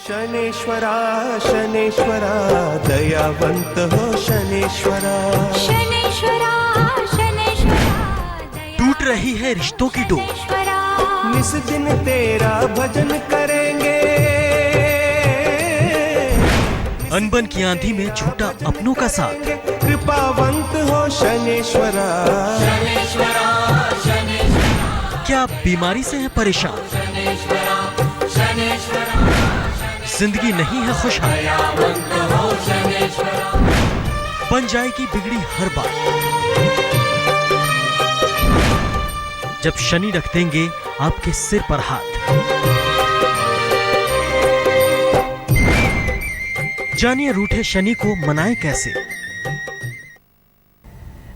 शनेश्वरा शनेश्वरा दयावंत हो शनेश्वरा। शनेश्वरा शनेश्वरा टूट रही है रिश्तों की डोर, निस दिन तेरा भजन करेंगे। अनबन की आंधी में झूठा अपनों का साथ, कृपावंत हो शनेश्वरा। शनेश्वरा शनेश्वरा क्या आप बीमारी से हैं परेशान? शनेश्वरा शनेश्वरा जिंदगी नहीं है खुशहाल, दयावंत हो शनेश्वरा। बन जाएगी बिगड़ी हर बात जब शनि रख देंगे आपके सिर पर हाथ। जानिए रूठे शनि को मनाएं कैसे।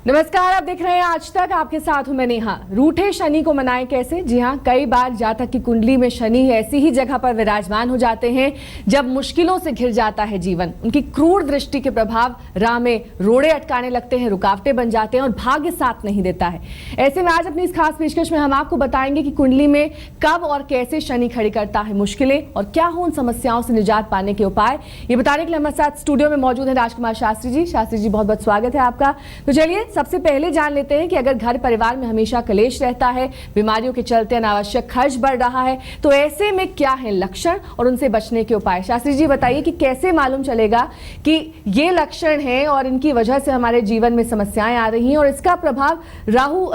नमस्कार, आप देख रहे हैं आज तक, आपके साथ हूं मैं नेहा। रूठे शनि को मनाएं कैसे? जी हां, कई बार जातक की कुंडली में शनि ऐसी ही जगह पर विराजमान हो जाते हैं जब मुश्किलों से घिर जाता है जीवन। उनकी क्रूर दृष्टि के प्रभाव राह में रोड़े अटकाने लगते हैं, रुकावटें बन जाते हैं और भाग्य साथ नहीं देता है। ऐसे में आज अपनी इस खास पेशकश में हम आपको बताएंगे कि कुंडली में कब और कैसे शनि खड़ी करता है मुश्किलें और क्या हो उन समस्याओं से निजात पाने के उपाय। ये बताने के लिए हमारे साथ स्टूडियो में मौजूद है राजकुमार शास्त्री जी। शास्त्री जी, बहुत बहुत स्वागत है आपका। तो चलिए सबसे पहले जान लेते हैं कि अगर घर परिवार में हमेशा कलेश रहता है, बीमारियों के चलते अनावश्यक खर्च बढ़ रहा है, तो ऐसे में क्या है लक्षण और उनसे बचने के उपाय। शास्त्री जी बताइए कि कैसे मालूम चलेगा कि ये लक्षण है और इनकी वजह से हमारे जीवन में समस्याएं आ रही हैं और इसका प्रभाव राहु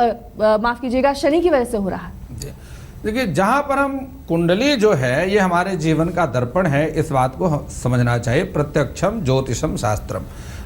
माफ कीजिएगा शनि की वजह से हो रहा है। देखिए, जहाँ पर हम कुंडली जो है ये हमारे जीवन का दर्पण है, इस बात को समझना चाहिए। प्रत्यक्षम ज्योतिषम शास्त्रम,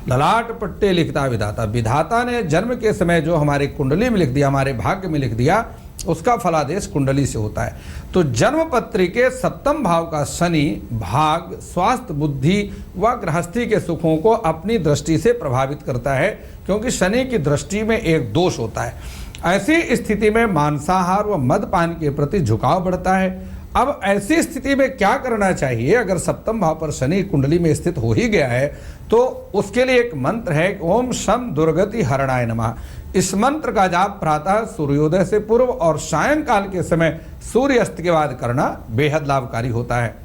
ललाट पट्टे लिखता विधाता। विधाता ने जन्म के समय जो हमारी कुंडली में लिख दिया, हमारे भाग्य में लिख दिया, उसका फलादेश कुंडली से होता है। तो जन्म पत्री के सप्तम भाव का शनि भाग, स्वास्थ्य, बुद्धि व गृहस्थी के सुखों को अपनी दृष्टि से प्रभावित करता है, क्योंकि शनि की दृष्टि में एक दोष होता है। ऐसी स्थिति में मांसाहार व मदपान के प्रति झुकाव बढ़ता है। अब ऐसी स्थिति में क्या करना चाहिए? अगर सप्तम भाव पर शनि कुंडली में स्थित हो ही गया है तो उसके लिए एक मंत्र है, ओम शम दुर्गति हरणाय नमः। इस मंत्र का जाप प्रातः सूर्योदय से पूर्व और सायंकाल के समय सूर्यास्त के बाद करना बेहद लाभकारी होता है।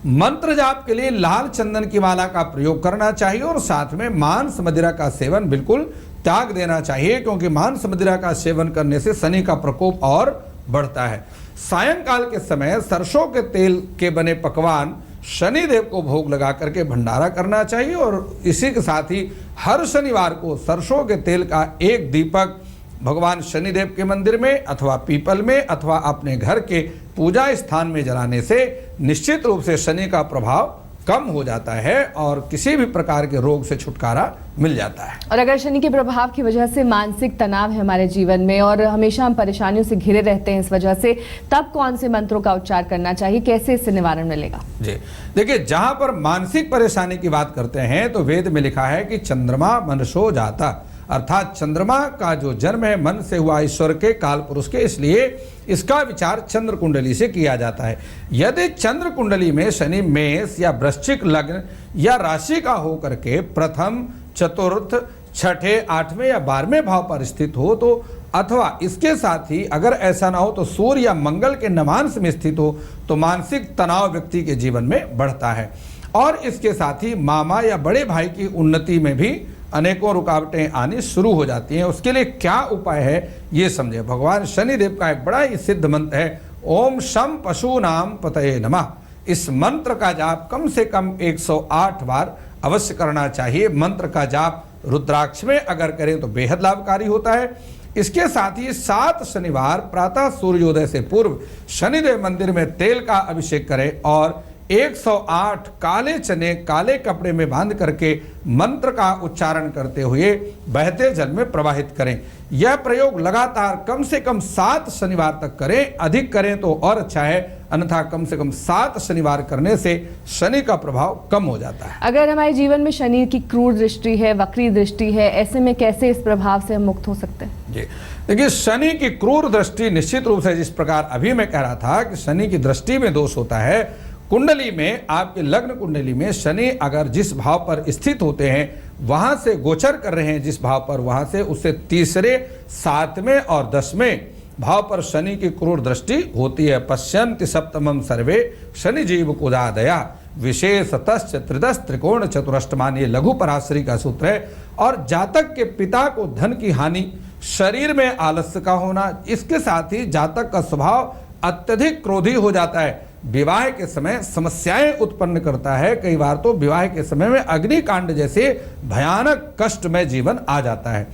मंत्र जाप के लिए लाल चंदन की माला का प्रयोग करना चाहिए और साथ में मांस मदिरा का सेवन बिल्कुल त्याग देना चाहिए, क्योंकि मांस मदिरा का सेवन करने से शनि का प्रकोप और बढ़ता है। सायंकाल के समय सरसों के तेल के बने पकवान शनि देव को भोग लगा करके भंडारा करना चाहिए और इसी के साथ ही हर शनिवार को सरसों के तेल का एक दीपक भगवान शनिदेव के मंदिर में अथवा पीपल में अथवा अपने घर के पूजा स्थान में जलाने से निश्चित रूप से शनि का प्रभाव कम हो जाता है और किसी भी प्रकार के रोग से छुटकारा मिल जाता है। और अगर शनि के प्रभाव की वजह से मानसिक तनाव है हमारे जीवन में और हमेशा हम परेशानियों से घिरे रहते हैं इस वजह से, तब कौन से मंत्रों का उच्चार करना चाहिए, कैसे इससे निवारण मिलेगा? जी देखिए, जहां पर मानसिक परेशानी की बात करते हैं तो वेद में लिखा है कि चंद्रमा मनसो जाता, अर्थात चंद्रमा का जो जन्म है मन से हुआ, ईश्वर के काल पुरुष के, इसलिए इसका विचार चंद्र कुंडली से किया जाता है। यदि चंद्र कुंडली में शनि मेष या वृश्चिक लग्न या राशि का हो करके प्रथम, चतुर्थ, छठे, आठवें या 12वें भाव पर स्थित हो तो, अथवा इसके साथ ही अगर ऐसा ना हो तो सूर्य या मंगल के नवांश में स्थित हो तो मानसिक तनाव व्यक्ति के जीवन में बढ़ता है और इसके साथ ही मामा या बड़े भाई की उन्नति में भी अनेकों रुकावटें आनी शुरू हो जाती हैं। उसके लिए क्या उपाय है ये समझे। भगवान शनिदेव का एक बड़ा ही सिद्ध मंत्र है, ओम शम पशूनाम पतये नमः। इस मंत्र का जाप कम से कम 108 बार अवश्य करना चाहिए। मंत्र का जाप रुद्राक्ष में अगर करें तो बेहद लाभकारी होता है। इसके साथ ही 7 शनिवार प्रातः सूर्योदय से पूर्व शनिदेव मंदिर में तेल का अभिषेक करें और 108 काले चने काले कपड़े में बांध करके मंत्र का उच्चारण करते हुए बहते जल में प्रवाहित करें। यह प्रयोग लगातार कम से कम 7 शनिवार तक करें, अधिक करें तो और अच्छा है, अन्यथा कम से कम 7 शनिवार करने से शनि का प्रभाव कम हो जाता है। अगर हमारे जीवन में शनि की क्रूर दृष्टि है, वक्री दृष्टि है, ऐसे में कैसे इस प्रभाव से हम मुक्त हो सकते हैं? जी देखिए, शनि की क्रूर दृष्टि निश्चित रूप से जिस प्रकार अभी मैं कह रहा था कि शनि की दृष्टि में दोष होता है, कुंडली में आपके लग्न कुंडली में शनि अगर जिस भाव पर स्थित होते हैं वहां से गोचर कर रहे हैं जिस भाव पर, वहां से उससे तीसरे, 7वें और 10वें भाव पर शनि की क्रूर दृष्टि होती है। पश्यन्ति सप्तमम सर्वे शनि जीव कुदादया विशेषतश्च त्रिदश त्रिकोण चतुरष्टमान, ये लघु पराशरी का सूत्र है। और जातक के पिता को धन की हानि, शरीर में आलस्य का होना, इसके साथ ही जातक का स्वभाव अत्यधिक क्रोधी हो जाता है, विवाह के समय समस्याएं उत्पन्न करता है। कई बार तो विवाह के समय में अग्निकांड जैसे भयानक कष्टमय जीवन आ जाता है।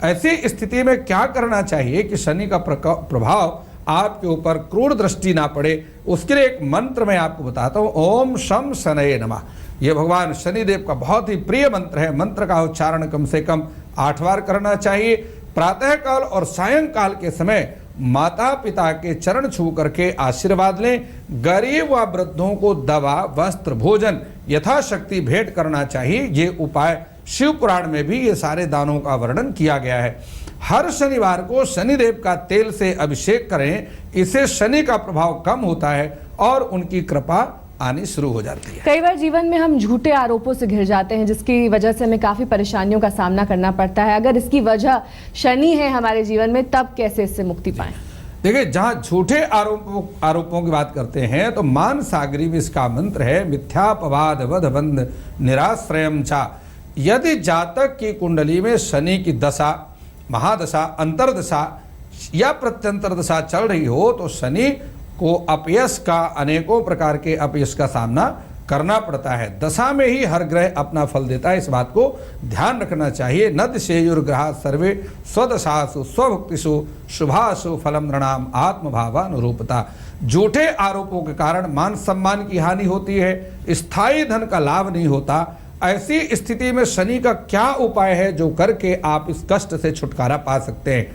ऐसी स्थिति में क्या करना चाहिए कि शनि का प्रभाव आपके ऊपर क्रूर दृष्टि ना पड़े, उसके लिए एक मंत्र मैं आपको बताता हूँ। ओम शम शनये नमः, ये भगवान शनिदेव का बहुत ही प्रिय मंत्र है। मंत्र का उच्चारण कम से कम 8 बार करना चाहिए। प्रातःकाल और सायंकाल के समय माता पिता के चरण छू करके आशीर्वाद लें। गरीब व वृद्धों को दवा, वस्त्र, भोजन यथाशक्ति भेंट करना चाहिए। ये उपाय शिव पुराण में भी ये सारे दानों का वर्णन किया गया है। हर शनिवार को शनिदेव का तेल से अभिषेक करें, इससे शनि का प्रभाव कम होता है और उनकी कृपा आनी शुरू हो जाती है। कई बार जीवन में हम झूठे आरोपों से घिर जाते हैं, जिसकी वजह से हमें काफी परेशानियों का सामना करना पड़ता है। अगर इसकी वजह शनि है हमारे जीवन में, तब कैसे इससे मुक्ति पाएं? देखिए, जहां झूठे आरोपों की बात करते हैं तो मान सागरी में इसका मंत्र है, मिथ्यापवाद वध बंध निराश्रयम चा। यदि जातक की कुंडली में शनि की दशा, महादशा, अंतरदशा या प्रत्यंतर दशा चल रही हो तो शनि को अपयश का, अनेकों प्रकार के अपयश का सामना करना पड़ता है। दशा में ही हर ग्रह अपना फल देता है, इस बात को ध्यान रखना चाहिए। नद शेयुर्ग्रहा सर्वे स्वदशासु स्वभुक्तिषु शुभाशु फलम नृणाम आत्मभावानुरूपता। झूठे आरोपों के कारण मान सम्मान की हानि होती है, स्थायी धन का लाभ नहीं होता। ऐसी स्थिति में शनि का क्या उपाय है जो करके आप इस कष्ट से छुटकारा पा सकते हैं?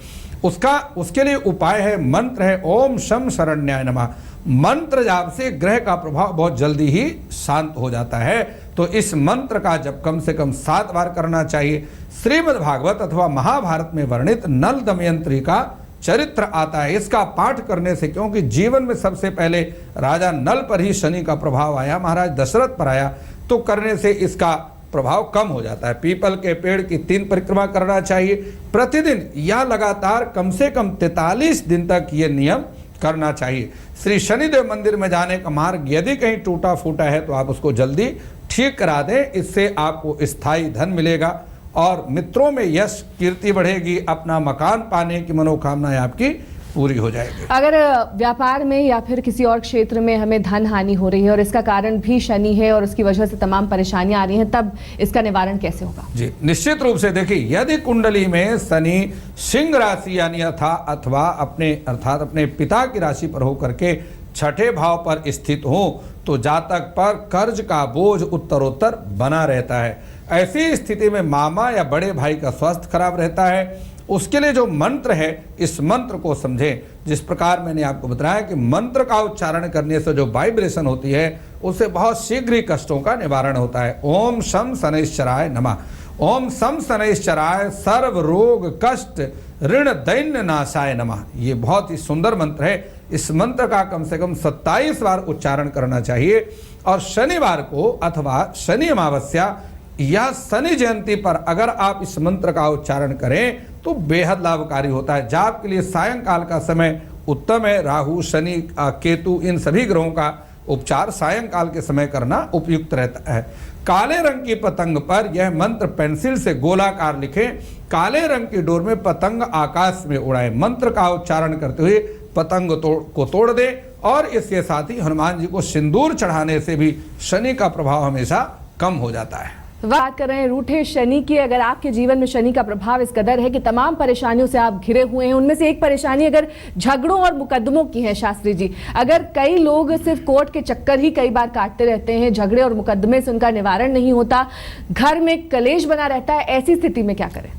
उसके लिए उपाय है, मंत्र है ओम शम शरण्याय नमः। मंत्र जाप से ग्रह का प्रभाव बहुत जल्दी ही शांत हो जाता है। तो इस मंत्र का जप कम से कम 7 बार करना चाहिए। श्रीमद् भागवत अथवा महाभारत में वर्णित नल दमयंती का चरित्र आता है, इसका पाठ करने से, क्योंकि जीवन में सबसे पहले राजा नल पर ही शनि का प्रभाव आया, महाराज दशरथ पर आया, तो करने से इसका प्रभाव कम हो जाता है। पीपल के पेड़ की 3 परिक्रमा करना चाहिए प्रतिदिन या लगातार कम से कम 43 दिन तक ये नियम करना चाहिए। श्री शनिदेव मंदिर में जाने का मार्ग यदि कहीं टूटा फूटा है तो आप उसको जल्दी ठीक करा दें, इससे आपको स्थायी धन मिलेगा और मित्रों में यश कीर्ति बढ़ेगी, अपना मकान पाने की मनोकामनाएं आपकी पूरी हो जाएगी। अगर व्यापार में या फिर किसी और क्षेत्र में हमें धन हानि हो रही है और इसका कारण भी शनि है और उसकी वजह से तमाम परेशानियां आ रही हैं, तब इसका निवारण कैसे होगा? जी, निश्चित रूप से देखिए, यदि कुंडली में शनि सिंह राशि यानी अथवा अपने पिता की राशि पर होकर के 6ठे भाव पर स्थित हो तो जातक पर कर्ज का बोझ उत्तरोत्तर बना रहता है। ऐसी स्थिति में मामा या बड़े भाई का स्वास्थ्य खराब रहता है। उसके लिए जो मंत्र है, इस मंत्र को समझें। जिस प्रकार मैंने आपको बताया कि मंत्र का उच्चारण करने से जो वाइब्रेशन होती है उससे बहुत शीघ्र ही कष्टों का निवारण होता है। ओम शम शनैश्चराय नमः। ओम शम शनैश्चराय सर्व रोग कष्ट ऋण दैन्य नाशाय नमः। ये बहुत ही सुंदर मंत्र है। इस मंत्र का कम से कम 27 बार उच्चारण करना चाहिए और शनिवार को अथवा शनि अमावस्या या शनि जयंती पर अगर आप इस मंत्र का उच्चारण करें तो बेहद लाभकारी होता है। जाप के लिए सायंकाल का समय उत्तम है। राहु, शनि, केतु, इन सभी ग्रहों का उपचार सायंकाल के समय करना उपयुक्त रहता है। काले रंग की पतंग पर यह मंत्र पेंसिल से गोलाकार लिखें, काले रंग की डोर में पतंग आकाश में उड़ाएं। मंत्र का उच्चारण करते हुए पतंग को तोड़ दें और इसके साथ ही हनुमान जी को सिंदूर चढ़ाने से भी शनि का प्रभाव हमेशा कम हो जाता है। बात कर रहे हैं रूठे शनि की। अगर आपके जीवन में शनि का प्रभाव इस कदर है कि तमाम परेशानियों से आप घिरे हुए हैं, उनमें से एक परेशानी अगर झगड़ों और मुकदमों की है शास्त्री जी, अगर कई लोग सिर्फ कोर्ट के चक्कर ही कई बार काटते रहते हैं, झगड़े और मुकदमे से उनका निवारण नहीं होता, घर में कलेश बना रहता है, ऐसी स्थिति में क्या करें?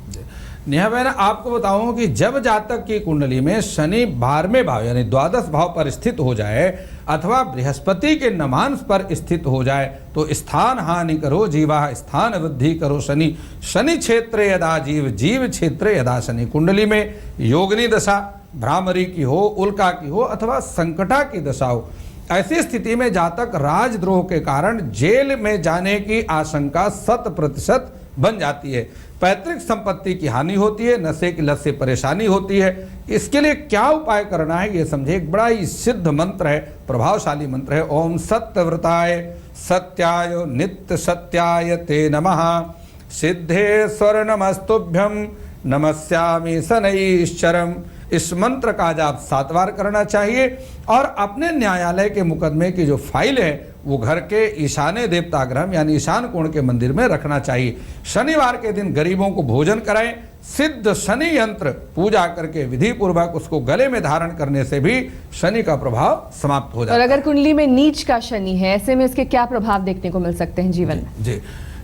नेहा बहन, आपको बताऊं कि जब जातक की कुंडली में शनि 12वें भाव यानी द्वादश भाव पर स्थित हो जाए अथवा बृहस्पति के नमांश पर स्थित हो जाए तो स्थान हानि करो जीवा स्थान वृद्धि करो शनि। शनि क्षेत्र यदा जीव जीव क्षेत्र यदा शनि। कुंडली में योगिनी दशा, भ्रामरी की हो, उल्का की हो अथवा संकटा की दशा हो, ऐसी स्थिति में जातक राजद्रोह के कारण जेल में जाने की आशंका 100% बन जाती है। पैतृक संपत्ति की हानि होती है, नशे की लत से परेशानी होती है। इसके लिए क्या उपाय करना है ये समझे। एक बड़ा ही सिद्ध मंत्र है, प्रभावशाली मंत्र है। ओम सत्यव्रताय सत्याय नित्य सत्याय ते नमः। सिद्धेश्वर नमस्तुभ्यं नमस्यामि शनैश्चरम्। इस मंत्र का जाप 7 बार करना चाहिए और अपने न्यायालय के मुकदमे की जो फाइल है वो घर के ईशान्य देवता गृह यानी ईशान कोण के मंदिर में रखना चाहिए। शनिवार के दिन गरीबों को भोजन कराएं। सिद्ध शनि यंत्र पूजा करके विधि पूर्वक उसको गले में धारण करने से भी शनि का प्रभाव समाप्त हो जाता है। और अगर कुंडली में नीच का शनि है, ऐसे में उसके क्या प्रभाव देखने को मिल सकते हैं जीवन में? जी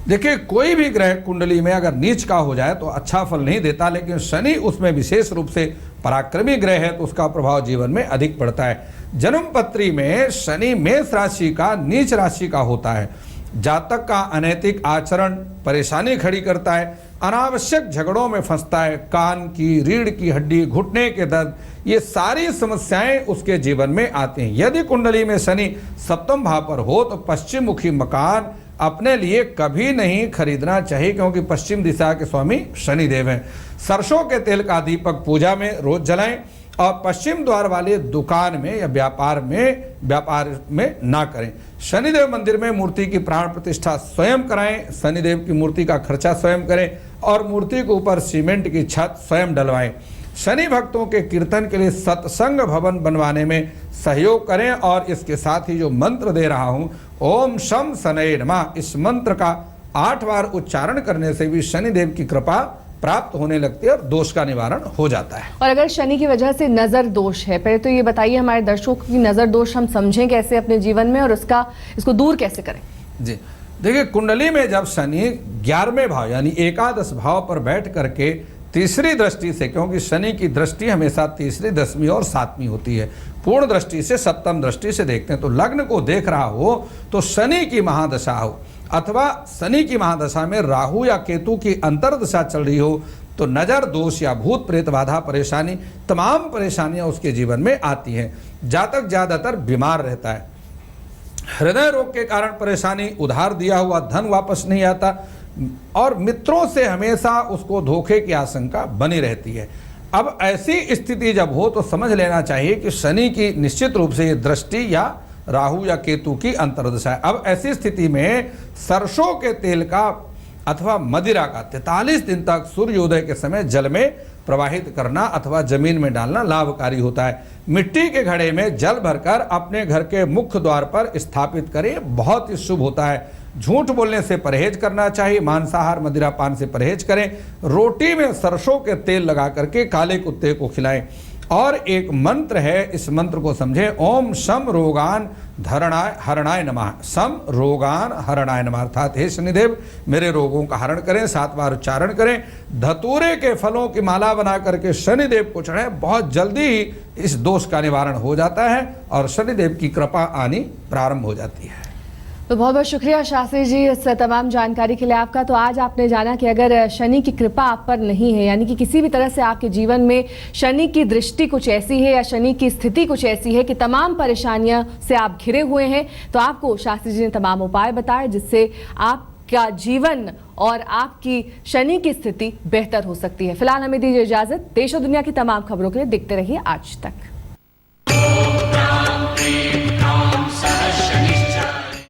देखिए, कोई भी ग्रह कुंडली में अगर नीच का हो जाए तो अच्छा फल नहीं देता, लेकिन शनि उसमें विशेष रूप से पराक्रमी ग्रह है तो उसका प्रभाव जीवन में अधिक पड़ता है। जन्म पत्री में शनि मेष राशि का नीच राशि का होता है। जातक का अनैतिक आचरण परेशानी खड़ी करता है, अनावश्यक झगड़ों में फंसता है, कान की रीढ़ की हड्डी, घुटने के दर्द, ये सारी समस्याएं उसके जीवन में आती हैं। यदि कुंडली में शनि सप्तम भाव पर हो तो पश्चिम मुखी मकान अपने लिए कभी नहीं खरीदना चाहिए, क्योंकि पश्चिम दिशा के स्वामी शनिदेव हैं। सरसों के तेल का दीपक पूजा में रोज जलाएं और पश्चिम द्वार वाले दुकान में या व्यापार में ना करें। शनिदेव मंदिर में मूर्ति की प्राण प्रतिष्ठा स्वयं कराएं, शनिदेव की मूर्ति का खर्चा स्वयं करें और मूर्ति के ऊपर सीमेंट की छत स्वयं डलवाएं। शनि भक्तों के कीर्तन के लिए सत्संग भवन बनवाने में सहयोग करें और इसके साथ ही जो मंत्र दे रहा हूं ओम शम शनये नमः, इस मंत्र का 8 बार उच्चारण करने से भी शनिदेव की कृपा प्राप्त होने लगती है और दोष का निवारण हो जाता है। और अगर शनि की वजह से नजर दोष है, पहले तो ये बताइए हमारे दर्शकों की नजर दोष हम समझें कैसे अपने जीवन में और इसको दूर कैसे करें? जी देखिए, कुंडली में जब शनि 11वें भाव यानी एकादश भाव पर बैठ करके तीसरी दृष्टि से, क्योंकि शनि की दृष्टि हमेशा तीसरी, 10वीं और 7वीं होती है, पूर्ण दृष्टि से सप्तम दृष्टि से देखते हैं, तो लग्न को देख रहा हो तो शनि की महादशा हो अथवा शनि की महादशा में राहु या केतु की अंतर्दशा चल रही हो तो नजर दोष या भूत प्रेत बाधा परेशानी, तमाम परेशानियां उसके जीवन में आती हैं। जातक ज्यादातर बीमार रहता है, हृदय रोग के कारण परेशानी, उधार दिया हुआ धन वापस नहीं आता और मित्रों से हमेशा उसको धोखे की आशंका बनी रहती है। अब ऐसी स्थिति जब हो तो समझ लेना चाहिए कि शनि की निश्चित रूप से ये दृष्टि या राहु या केतु की अंतर्दशा है। अब ऐसी स्थिति में सरसों के तेल का अथवा मदिरा का 43 दिन तक सूर्योदय के समय जल में प्रवाहित करना अथवा जमीन में डालना लाभकारी होता है। मिट्टी के घड़े में जल भरकर अपने घर के मुख्य द्वार पर स्थापित करें, बहुत ही शुभ होता है। झूठ बोलने से परहेज करना चाहिए, मांसाहार मदिरा पान से परहेज करें, रोटी में सरसों के तेल लगा करके काले कुत्ते को खिलाएं। और एक मंत्र है, इस मंत्र को समझें, ओम शम रोगान हरणाय नमः। सम रोगान हरणाय नमः अर्थात हे शनिदेव मेरे रोगों का हरण करें, 7 बार उच्चारण करें। धतूरे के फलों की माला बना करके शनिदेव को चढ़ाएं, बहुत जल्दी ही इस दोष का निवारण हो जाता है और शनिदेव की कृपा आनी प्रारंभ हो जाती है। तो बहुत बहुत शुक्रिया शास्त्री जी इस तमाम जानकारी के लिए आपका। तो आज आपने जाना कि अगर शनि की कृपा आप पर नहीं है, यानी कि किसी भी तरह से आपके जीवन में शनि की दृष्टि कुछ ऐसी है या शनि की स्थिति कुछ ऐसी है कि तमाम परेशानियों से आप घिरे हुए हैं, तो आपको शास्त्री जी ने तमाम उपाय बताए जिससे आपका जीवन और आपकी शनि की स्थिति बेहतर हो सकती है। फिलहाल हमें दीजिए इजाजत। देश और दुनिया की तमाम खबरों के लिए देखते रहिए आज तक।